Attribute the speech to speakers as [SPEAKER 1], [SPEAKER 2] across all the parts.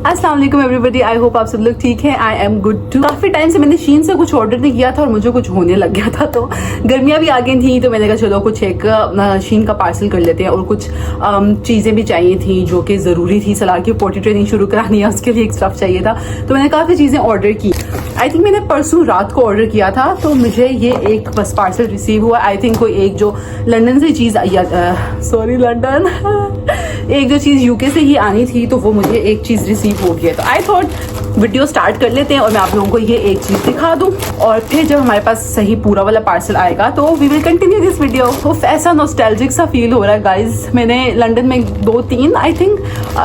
[SPEAKER 1] अस्सलाम वालेकुम everybody, I hope आप सब लोग ठीक हैं। I am good too. काफ़ी टाइम से मैंने शीन से कुछ ऑर्डर नहीं किया था और मुझे कुछ होने लग गया था, तो गर्मियाँ भी आ गई थी तो मैंने कहा चलो कुछ एक शीन का पार्सल कर लेते हैं। और कुछ चीज़ें भी चाहिए थी जो कि ज़रूरी थी। सलाह की पोटी ट्रेनिंग शुरू करानी है, उसके लिए एक स्टफ चाहिए था, तो मैंने काफ़ी चीज़ें ऑर्डर की। आई थिंक मैंने परसों रात को ऑर्डर किया था, तो मुझे ये एक बस पार्सल रिसीव हुआ। आई थिंक कोई एक जो लंदन से चीज़ सॉरी लंदन एक जो चीज़ यूके से ही आनी थी, तो वो मुझे एक चीज़ रिसीव हो गया। तो आई थॉट वीडियो स्टार्ट कर लेते हैं और मैं आप लोगों को ये एक चीज़ दिखा दूं, और फिर जब हमारे पास सही पूरा वाला पार्सल आएगा तो we will continue this video. तो ऐसा नॉस्टैल्जिक सा फील हो रहा है गाइज। मैंने लंदन में 2-3 आई थिंक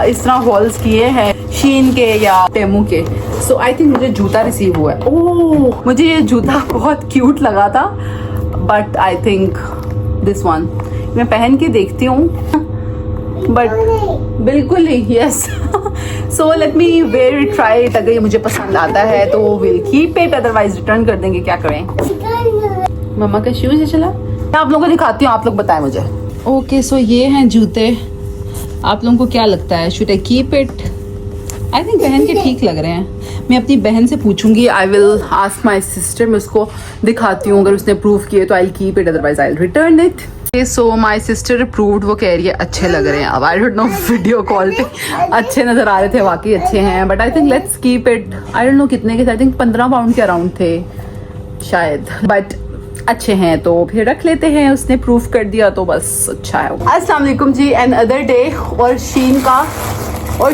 [SPEAKER 1] इस तरह हॉल्स किए हैं शीन के या टेमू के। सो आई थिंक मुझे जूता रिसीव हुआ है। ओह, मुझे ये जूता बहुत क्यूट लगा था, but I think this one मैं पहन के देखती हूँ, बट बिल्कुल नहीं। Yes, so let me wear it, try it. अगर ये मुझे पसंद आता है तो will keep it, otherwise return कर देंगे। क्या करें, मम्मा का शूज है। चला मैं आप लोगों को दिखाती हूँ, आप लोग बताएं मुझे। ओके, सो ये हैं जूते। आप लोगों को क्या लगता है, should I keep it? I think पहन के ठीक लग रहे हैं। मैं अपनी बहन से पूछूंगी, I will ask my sister, मैं उसको दिखाती हूँ। अगर उसने अप्रूव किए तो I will keep it, otherwise I will return it. So my sister approved, वो कह रही है अच्छे लग रहे हैं। अब I don't know, video call पे अच्छे नजर आ रहे थे, वाकई अच्छे हैं, but I think let's keep it. I don't know कितने के थे, आई थिंक 15 पाउंड के अराउंड थे शायद, बट अच्छे हैं तो फिर रख लेते हैं। उसने प्रूफ कर दिया तो बस अच्छा है। अस्सलाम वालेकुम जी, एन अदर डे। और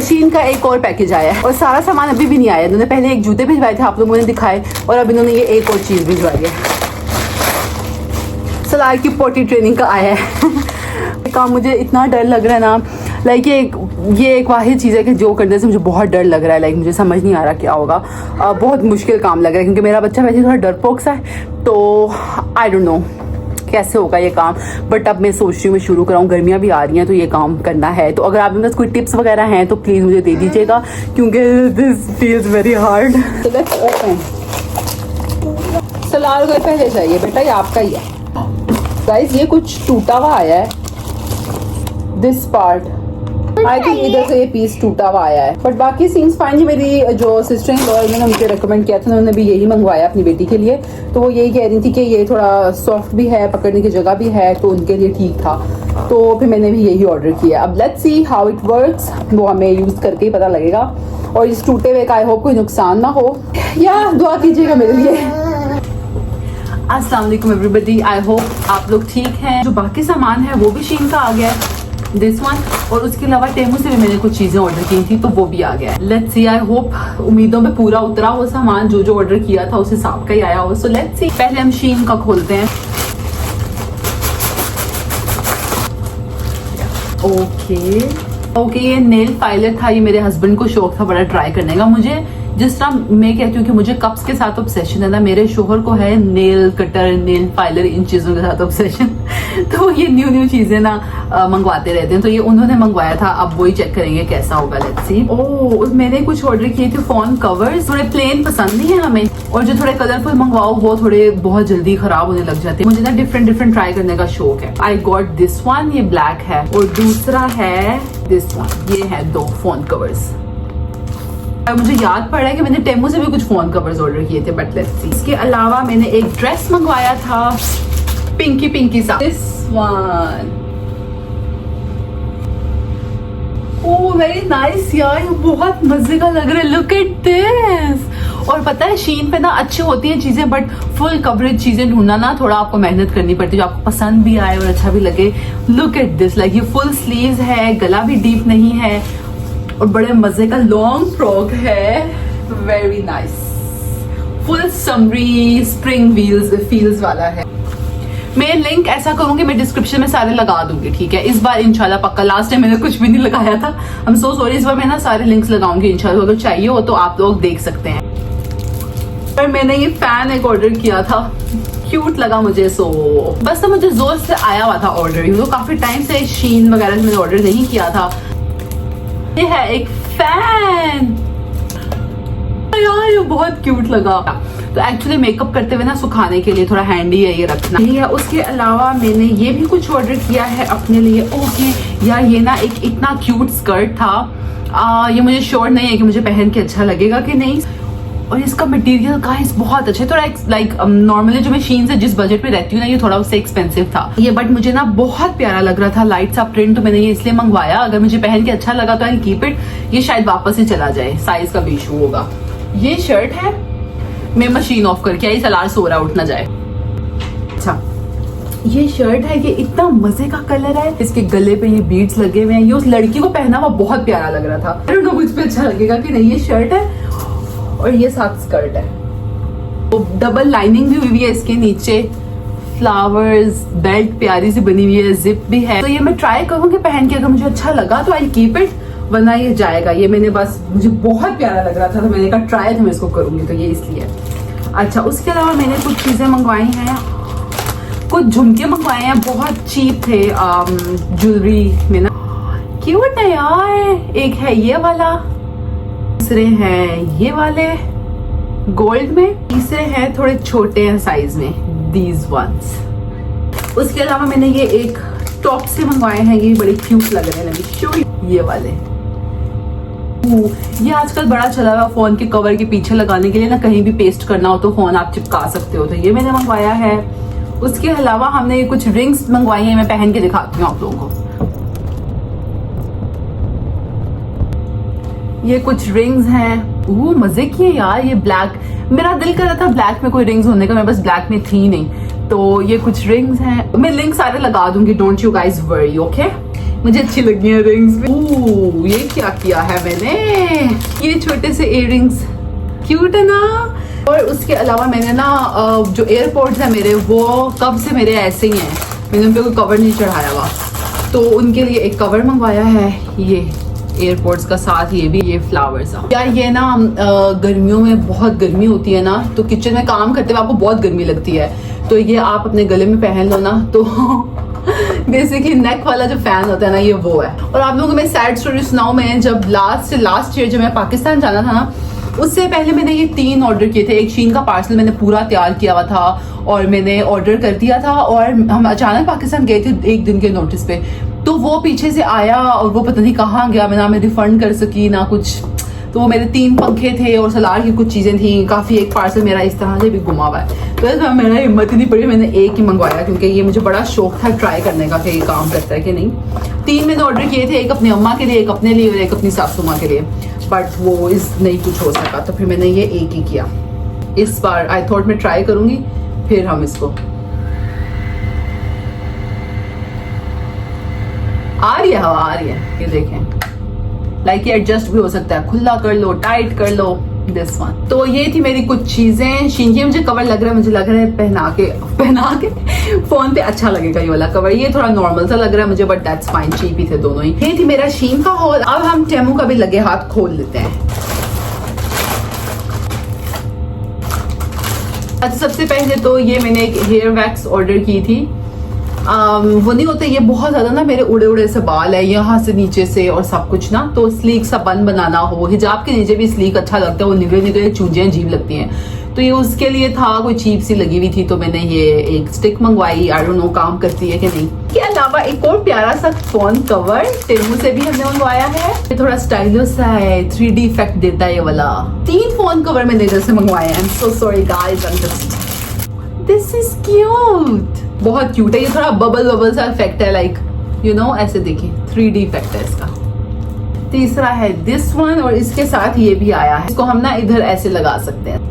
[SPEAKER 1] शीन का एक और पैकेज आया है और सारा सामान अभी भी नहीं आया। इन्होंने पहले एक जूते भिजवाए थे, आप लोगों ने दिखाए, और अब इन्होंने ये एक और चीज़ भिजवाई है। सलाह की पोटी ट्रेनिंग का आया है। काम मुझे इतना डर लग रहा है ना, लाइक ये एक वाहिद चीज़ है कि जो करने से मुझे बहुत डर लग रहा है। लाइक मुझे समझ नहीं आ रहा क्या होगा। बहुत मुश्किल काम लग रहा है क्योंकि मेरा बच्चा वैसे थोड़ा डरपोक सा है, तो आई डोंट नो कैसे होगा ये काम। बट अब मैं सोच रही हूँ मैं शुरू कराऊँ, गर्मियाँ भी आ रही हैं तो ये काम करना है। तो अगर आप मेरे पास कोई टिप्स वगैरह हैं तो प्लीज़ मुझे दे दीजिएगा, क्योंकि दिस फील्स वेरी हार्ड। तो लेट्स ओपन। सलार को पहले चाहिए बेटा, ये आपका ही है। गाइस ये कुछ टूटा हुआ आया है, दिस पार्ट। आई थिंक इधर से ये पीस टूटा हुआ आया है, बट बाकी सीन्स फाइन। मेरी जो सिस्टर इन लॉ ने मुझे रेकमेंड किया था, उन्होंने भी यही मंगवाया अपनी बेटी के लिए। तो वो यही कह रही थी कि ये थोड़ा सॉफ्ट भी है, पकड़ने की जगह भी है, तो उनके लिए ठीक था। तो फिर मैंने भी यही ऑर्डर किया। अब let's see how it works, वो हमें यूज़ करके ही पता लगेगा। और इस टूटे हुए का आई होप कोई नुकसान ना हो, या दुआ कीजिएगा मेरे लिए। अस्सलाम वालेकुम एवरीबॉडी, आई होप आप लोग ठीक हैं। जो बाकी सामान है वो भी शीन का आ गया है, दिस वन। और उसके अलावा टेमू से भी मैंने कुछ चीज़ें ऑर्डर की थी, तो वो भी आ गया है। लेट्स सी, आई होप उम्मीदों में पूरा उतरा वो सामान। जो ऑर्डर किया था उस हिसाब का ही आया हो। सो लेट्स सी, पहले हम शीन का खोलते हैं। ओके, ये नेल फाइलर था। ये मेरे हस्बैंड को शौक था बड़ा ट्राई करने का। मुझे जिस तरह मैं कहती हूँ कि मुझे कप्स के साथ ऑब्सेशन है ना, मेरे शोहर को है नेल कटर, नेल फाइलर, इन चीज़ों के साथ ऑब्सेशन। तो ये न्यू चीज़ें ना मंगवाते रहते हैं, तो ये उन्होंने मंगवाया था। अब वही चेक करेंगे कैसा होगा, लेट्स सी। ओह, मैंने कुछ ऑर्डर किए थे फोन कवर्स। थोड़े प्लेन पसंद नहीं है हमें, और जो थोड़े कलरफुल मंगवाओ वो थोड़े बहुत जल्दी खराब होने लग जाते हैं। मुझे ना डिफरेंट ट्राई करने का शौक है। आई गॉट दिस वन, ये ब्लैक है, और दूसरा है दिस वन। ये है 2 फोन कवर्स। मुझे याद पड़ा है कि मैंने टेमू से भी कुछ फोन कवर्स ऑर्डर किए थे, बट लेट्स सी। इसके अलावा मैंने एक ड्रेस मंगवाया था, पिंकी सा, this one. Oh very nice यार, ये बहुत मजे का लग रहा है। Look at this. और पता है शीन पे ना अच्छी होती हैं चीजें, बट फुल कवरेज चीजें ढूंढना ना थोड़ा आपको मेहनत करनी पड़ती है, जो आपको पसंद भी आए और अच्छा भी लगे। लुक एट दिस, लाइक ये फुल स्लीव्स है, गला भी डीप नहीं है, और बड़े मजे का लॉन्ग फ्रॉक है। Very nice, full summary spring feels वाला है। मैं लिंक ऐसा करूंगी, मैं डिस्क्रिप्शन में सारे लगा दूंगी, ठीक है। इस बार इंशाल्लाह पक्का। लास्ट टाइम मैंने कुछ भी नहीं लगाया था, आई एम सो सॉरी। इस बार मैं ना सारे लिंक्स लगाऊंगी इंशाल्लाह, अगर चाहिए हो तो आप लोग देख सकते हैं। पर मैंने ये फैन एक ऑर्डर किया था, क्यूट लगा मुझे। सो बस तो मुझे जोर से आया हुआ था ऑर्डर, तो काफी टाइम से शीन वगैरह से मैंने ऑर्डर नहीं किया था। ये है एक फैन यार, ये बहुत क्यूट लगा। तो एक्चुअली मेकअप करते हुए ना सुखाने के लिए थोड़ा हैंडी है ये रखना है। उसके अलावा मैंने ये भी कुछ ऑर्डर किया है अपने लिए। ओके यार, ये ना एक इतना क्यूट स्कर्ट था, ये मुझे श्योर नहीं है कि मुझे पहन के अच्छा लगेगा कि नहीं। और इसका मटेरियल गाइस बहुत अच्छा है। थोड़ा लाइक नॉर्मली जो मैं शीन से जिस बजट में रहती हूँ ना, ये थोड़ा उससे एक्सपेंसिव था ये, बट मुझे ना बहुत प्यारा लग रहा था, लाइट सा प्रिंट, तो मैंने ये इसलिए मंगवाया। अगर मुझे पहन के अच्छा लगा तो आई कीप इट, ये शायद वापस ही चला जाए, साइज का भी इशू होगा। ये शर्ट है, मैं मशीन ऑफ करके आई, सलार सो रहा, उठ ना जाए। अच्छा ये शर्ट है, ये इतना मजे का कलर है, इसके गले पे ये बीड्स लगे हुए हैं, ये उस लड़की को पहना हुआ बहुत प्यारा लग रहा था। आई डोंट नो मुझ पे अच्छा लगेगा कि नहीं। ये शर्ट है और ये साथ स्कर्ट है, तो डबल लाइनिंग भी हुई है इसके नीचे, फ्लावर्स, बेल्ट प्यारी सी बनी हुई है, जिप भी है। तो ये मैं ट्राई करूंगी पहन के, अगर मुझे अच्छा लगा तो आई कीप इट, वरना ये जाएगा। ये मैंने बस, मुझे बहुत प्यारा लग रहा था तो मैंने कहा ट्राई तो मैं इसको करूंगी, तो ये इसलिए। अच्छा उसके अलावा मैंने कुछ चीजें मंगवाई हैं, कुछ झुमके मंगवाए हैं, बहुत चीप थे ज्वेलरी में ना, क्यूट है यार। एक है ये वाला, दूसरे हैं ये वाले गोल्ड में, तीसरे हैं थोड़े छोटे हैं साइज में, दीज वंस। उसके अलावा मैंने ये एक टॉप से मंगवाए हैं, ये बड़े क्यूट लग रहे हैं, ये वाले। ये आजकल बड़ा चला हुआ फोन के कवर के पीछे लगाने के लिए ना, कहीं भी पेस्ट करना हो तो फोन आप चिपका सकते हो, तो ये मैंने मंगवाया है। उसके अलावा हमने ये कुछ रिंग्स मंगवाई हैं, मैं पहन के दिखाती हूँ आप लोगों को। ये कुछ रिंग्स हैं, मजे की है यार। ये ब्लैक, मेरा दिल कर रहा था ब्लैक में कोई रिंग्स होने का, मैं बस ब्लैक में थी नहीं, तो ये कुछ रिंग्स हैं। मैं लिंक सारे लगा दूंगी, don't you guys worry, okay. मुझे अच्छी लगी है रिंग्स भी। ये क्या किया है मैंने, ये छोटे से इयररिंग्स, क्यूट है ना। और उसके अलावा मैंने ना जो एयरपोर्ट्स है मेरे, वो कब से मेरे ऐसे ही हैं, मैंने उन पे कोई कवर नहीं चढ़ाया हुआ, तो उनके लिए एक कवर मंगवाया है, ये एयरपोर्ट्स का, साथ ये भी ये फ्लावर्स। यार ये ना गर्मियों में बहुत गर्मी होती है ना, तो किचन में काम करते हुए आपको बहुत गर्मी लगती है, तो ये आप अपने गले में पहन लो ना, तो बेसिकली नेक वाला जो फैन होता है ना, ये वो है। और आप लोगों को मैं सैड स्टोरी सुनाऊं, मैं जब लास्ट ईयर जब मैं पाकिस्तान जाना था ना, उससे पहले मैंने ये 3 ऑर्डर किए थे। एक शीन का पार्सल मैंने पूरा तैयार किया हुआ था और मैंने ऑर्डर कर दिया था, और हम अचानक पाकिस्तान गए थे 1 दिन के नोटिस पे, तो वो पीछे से आया और वो पता नहीं कहाँ गया, ना मैं रिफंड कर सकी ना कुछ। तो वो मेरे 3 पंखे थे और सलार की कुछ चीजें थी काफी, एक पार्सल मेरा इस तरह से भी गुमा हुआ है, तो ऐसा मेरा हिम्मत ही नहीं पड़ी, मैंने एक ही मंगवाया, क्योंकि ये मुझे बड़ा शौक था ट्राई करने का कि ये काम करता है कि नहीं। 3 मैंने ऑर्डर किए थे, एक अपनी अम्मा के लिए, एक अपने लिए और एक अपनी सासू माँ के लिए, बट वो इस नहीं कुछ हो सका, तो फिर मैंने ये एक ही किया। इस बार आई थॉट मैं ट्राई करूंगी, फिर हम इसको, आ रही है हवा, आ रही है, ये देखें, लाइक ये एडजस्ट भी हो सकता है, खुला कर लो, टाइट कर लो, दिस वन। तो ये थी मेरी कुछ चीजें। शीन के मुझे कवर लग रहा है, मुझे लग रहा है पहना के फोन पे अच्छा लगेगा ये वाला कवर। ये थोड़ा नॉर्मल सा लग रहा है मुझे, बट दैट्स फाइन, चीप ही थे दोनों ही। ये थी मेरा शीन का हॉल। अब हम टेमू का भी लगे हाथ खोल लेते हैं। अच्छा सबसे पहले तो ये मैंने एक हेयर वैक्स ऑर्डर की थी। वो नहीं होते, ये बहुत ज्यादा ना मेरे उड़े उड़े से बाल है यहाँ से नीचे से और सब कुछ ना, तो स्लीक सा बन बनाना हो, हिजाब के नीचे भी स्लीक अच्छा लगता है, वो निगले निगले चूंजियां अजीब लगती हैं, तो ये उसके लिए था, कोई चीप सी लगी हुई थी, तो मैंने ये एक स्टिक मंगवाई। आई डोंट नो काम करती है कि नहीं। के अलावा एक और प्यारा सा फोन कवर टेमू से भी हमने मंगवाया है, ये थोड़ा स्टाइलिश सा है, 3D इफेक्ट देता है ये वाला। 3 फोन कवर मैंने इधर से मंगवाए हैं। I am so sorry guys, I am just, this is cute, बहुत क्यूट है। ये थोड़ा बबल बबल सा इफेक्ट है, लाइक यू नो, ऐसे देखिए 3D इफेक्ट है इसका। तीसरा है दिस वन, और इसके साथ ये भी आया है, इसको हम ना इधर ऐसे लगा सकते हैं।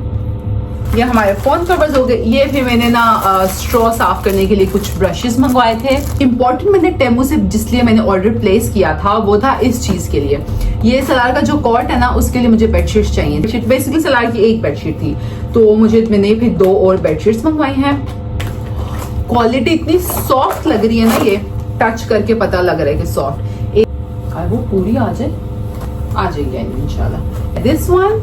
[SPEAKER 1] ये हमारे फोन कवर्स हो गए। ये फिर मैंने ना स्ट्रॉ साफ करने के लिए कुछ ब्रशेस मंगवाए थे। इंपॉर्टेंट मैंने टेमू से जिसलिए मैंने ऑर्डर प्लेस किया था वो था इस चीज के लिए। ये सलार का जो कॉट है ना, उसके लिए मुझे बेडशीट्स चाहिए। बेसिकली सलार की एक बेडशीट थी, तो मैंने फिर 2 और बेडशीट्स मंगवाई हैं। क्वालिटी इतनी सॉफ्ट लग रही है ना, ये टच करके पता लग रहा है कि सॉफ्ट। वो पूरी आ जाएगी इंशाल्लाह। दिस वन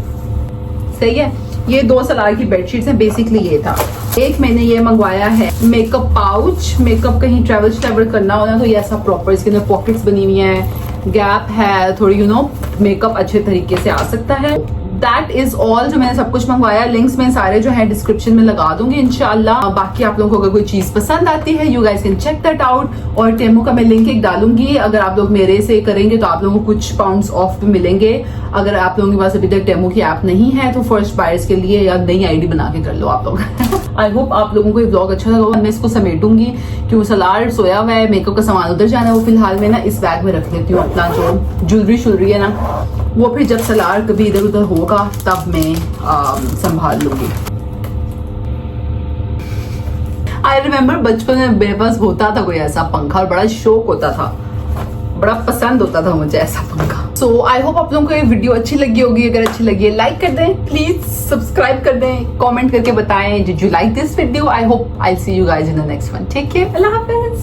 [SPEAKER 1] सही है। ये 2 सलार की बेडशीट्स हैं, बेसिकली ये था। एक मैंने ये मंगवाया है मेकअप पाउच, मेकअप कहीं ट्रेवल करना हो ना, तो ये ऐसा प्रॉपर, इसके अंदर पॉकेट्स बनी हुई हैं, गैप है, थोड़ी यू नो मेकअप अच्छे तरीके से आ सकता है। दैट इज ऑल जो मैंने सब कुछ मंगवाया। लिंक्स में सारे जो है डिस्क्रिप्शन में लगा दूंगी इंशाल्लाह। बाकी आप लोगों को अगर कोई चीज पसंद आती है you guys can check that out. और टेमू का मैं लिंक एक डालूंगी, अगर आप लोग मेरे से करेंगे तो आप लोगों को कुछ पाउंड्स ऑफ भी मिलेंगे। अगर आप लोगों के पास अभी तक टेमू की ऐप नहीं है तो फर्स्ट बायर्स के लिए या नई आईडी बना के कर लो आप लोग। आई होप आप लोगों को ये ब्लॉग अच्छा लगा। मैं इसको समेटूंगी क्योंकि सलार सोया हुआ है, मेकअप का सामान उधर जाना है, वो फिलहाल मैं ना इस बैग में रख लेती हूँ। अपना जो ज्वेलरी है ना वो फिर जब सलार कभी इधर उधर होगा तब मैं संभाल लूंगी। आई रिमेम्बर बचपन में मेरे पास होता था कोई ऐसा पंखा और बड़ा शौक होता था, बड़ा पसंद होता था मुझे ऐसा पंखा। सो आई होप आप लोगों को ये वीडियो अच्छी लगी होगी। अगर अच्छी लगी है लाइक कर दें, प्लीज सब्सक्राइब कर दें, कमेंट करके बताएं did you like this video. I hope I see you guys in the next one. Take care, अल्लाह हाफिज।